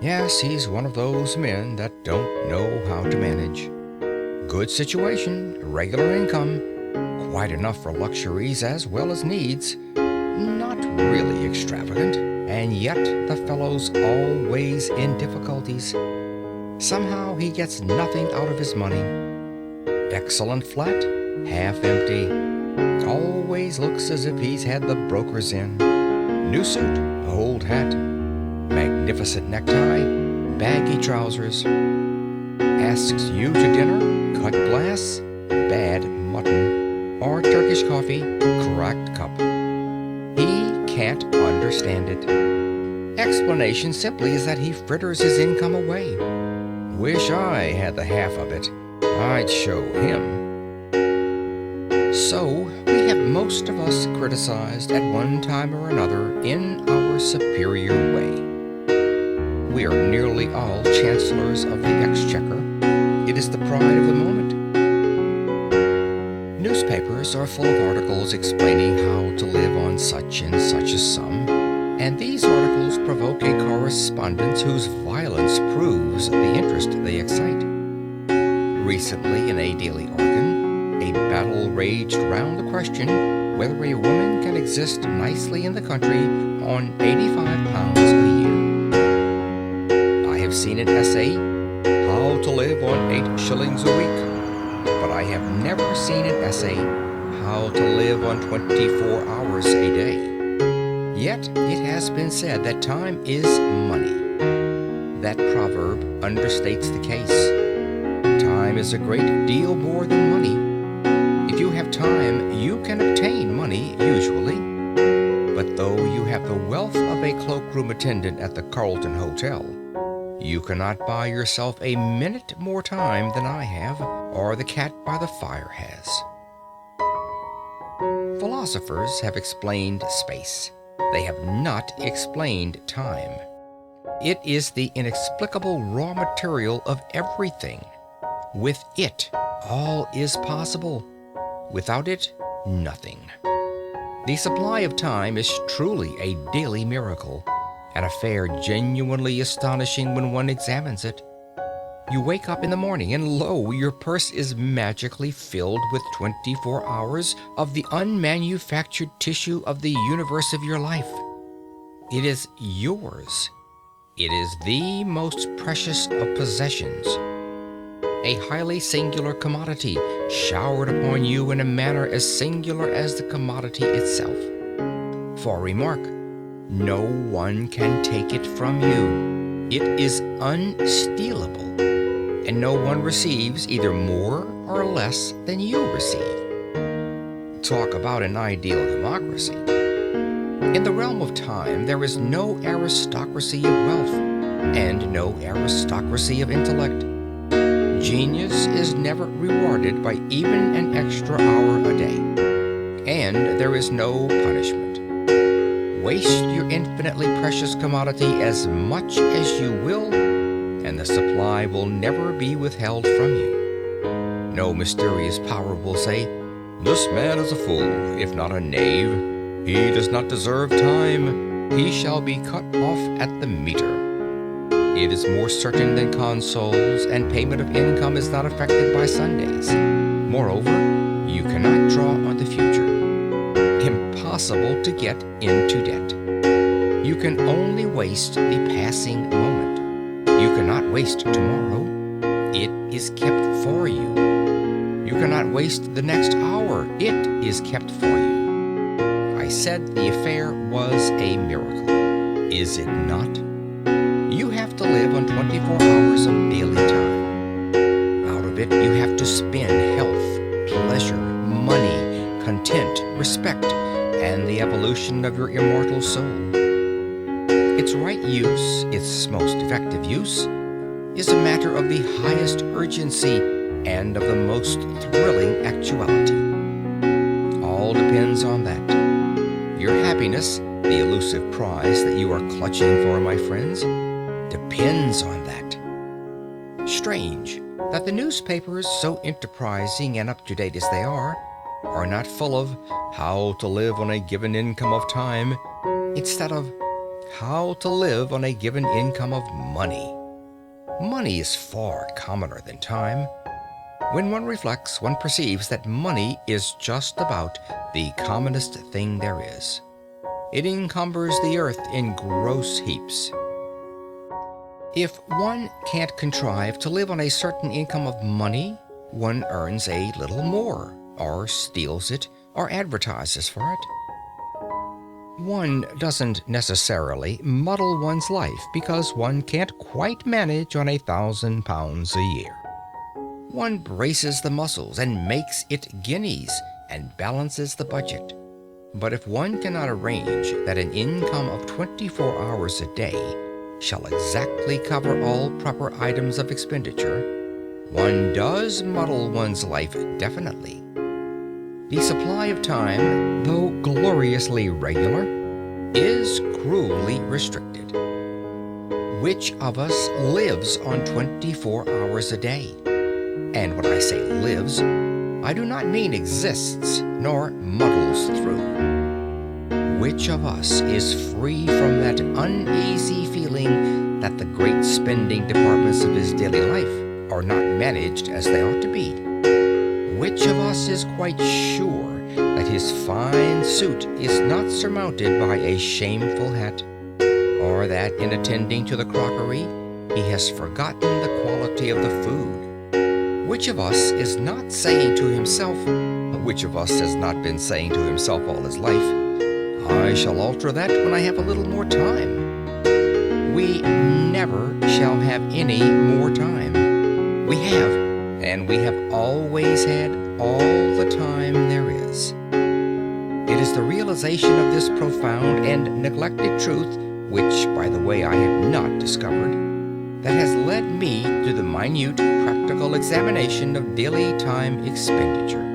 Yes, he's one of those men that don't know how to manage. Good situation, regular income, quite enough for luxuries as well as needs. Not really extravagant, and yet the fellow's always in difficulties. Somehow he gets nothing out of his money. Excellent flat, half empty. Always looks as if he's had the brokers in. New suit, old hat. Magnificent necktie, baggy trousers. Asks you to dinner, cut glass, bad mutton, or Turkish coffee, cracked cup. He can't understand it. Explanation simply is that he fritters his income away. Wish I had the half of it. I'd show him. So, we have most of us criticized at one time or another in our superior way. We are nearly all chancellors of the exchequer. It is the pride of the moment. Newspapers are full of articles explaining how to live on such and such a sum, and these articles provoke a correspondence whose violence proves the interest they excite. Recently, in a daily organ, a battle raged round the question whether a woman can exist nicely in the country on £85 a year. I have seen an essay, How to Live on 8 shillings a week, but I have never seen an essay, How to Live on 24 hours a day. Yet it has been said that time is money. That proverb understates the case. Time is a great deal more than money. If you have time, you can obtain money, usually. But though you have the wealth of a cloakroom attendant at the Carlton Hotel, you cannot buy yourself a minute more time than I have, or the cat by the fire has. Philosophers have explained space. They have not explained time. It is the inexplicable raw material of everything. With it, all is possible. Without it, nothing. The supply of time is truly a daily miracle, an affair genuinely astonishing when one examines it. You wake up in the morning and lo, your purse is magically filled with 24 hours of the unmanufactured tissue of the universe of your life. It is yours. It is the most precious of possessions. A highly singular commodity showered upon you in a manner as singular as the commodity itself. For remark, no one can take it from you. It is unstealable, and no one receives either more or less than you receive. Talk about an ideal democracy. In the realm of time, there is no aristocracy of wealth, and no aristocracy of intellect. Genius is never rewarded by even an extra hour a day, and there is no punishment. Waste your infinitely precious commodity as much as you will, and the supply will never be withheld from you. No mysterious power will say, "This man is a fool, if not a knave. He does not deserve time. He shall be cut off at the meter." It is more certain than consols, and payment of income is not affected by Sundays. Moreover, you cannot draw on the future. Impossible to get into debt. You can only waste the passing moment. You cannot waste tomorrow. It is kept for you. You cannot waste the next hour. It is kept for you. I said the affair was a miracle. Is it not? You have to live on 24 hours of daily time. Out of it, you have to spend health, pleasure, money, content, respect, and the evolution of your immortal soul. Its right use, its most effective use, is a matter of the highest urgency and of the most thrilling actuality. All depends on that. Your happiness, the elusive prize that you are clutching for, my friends, depends on that. Strange that the newspapers, so enterprising and up-to-date as they are not full of how to live on a given income of time, instead of how to live on a given income of money. Money is far commoner than time. When one reflects, one perceives that money is just about the commonest thing there is. It encumbers the earth in gross heaps. If one can't contrive to live on a certain income of money, one earns a little more, or steals it, or advertises for it. One doesn't necessarily muddle one's life because one can't quite manage on £1,000 a year. One braces the muscles and makes it guineas and balances the budget. But if one cannot arrange that an income of 24 hours a day shall exactly cover all proper items of expenditure, one does muddle one's life definitely. The supply of time, though gloriously regular, is cruelly restricted. Which of us lives on 24 hours a day? And when I say lives, I do not mean exists, nor muddles through. Which of us is free from that uneasy feeling that the great spending departments of his daily life are not managed as they ought to be? Which of us is quite sure that his fine suit is not surmounted by a shameful hat, or that in attending to the crockery he has forgotten the quality of the food? Which of us is not saying to himself, which of us has not been saying to himself all his life, I shall alter that when I have a little more time? We never shall have any more time. We have, and we have always had all the time there is. It is the realization of this profound and neglected truth, which, by the way, I have not discovered, that has led me to the minute practical examination of daily time expenditure.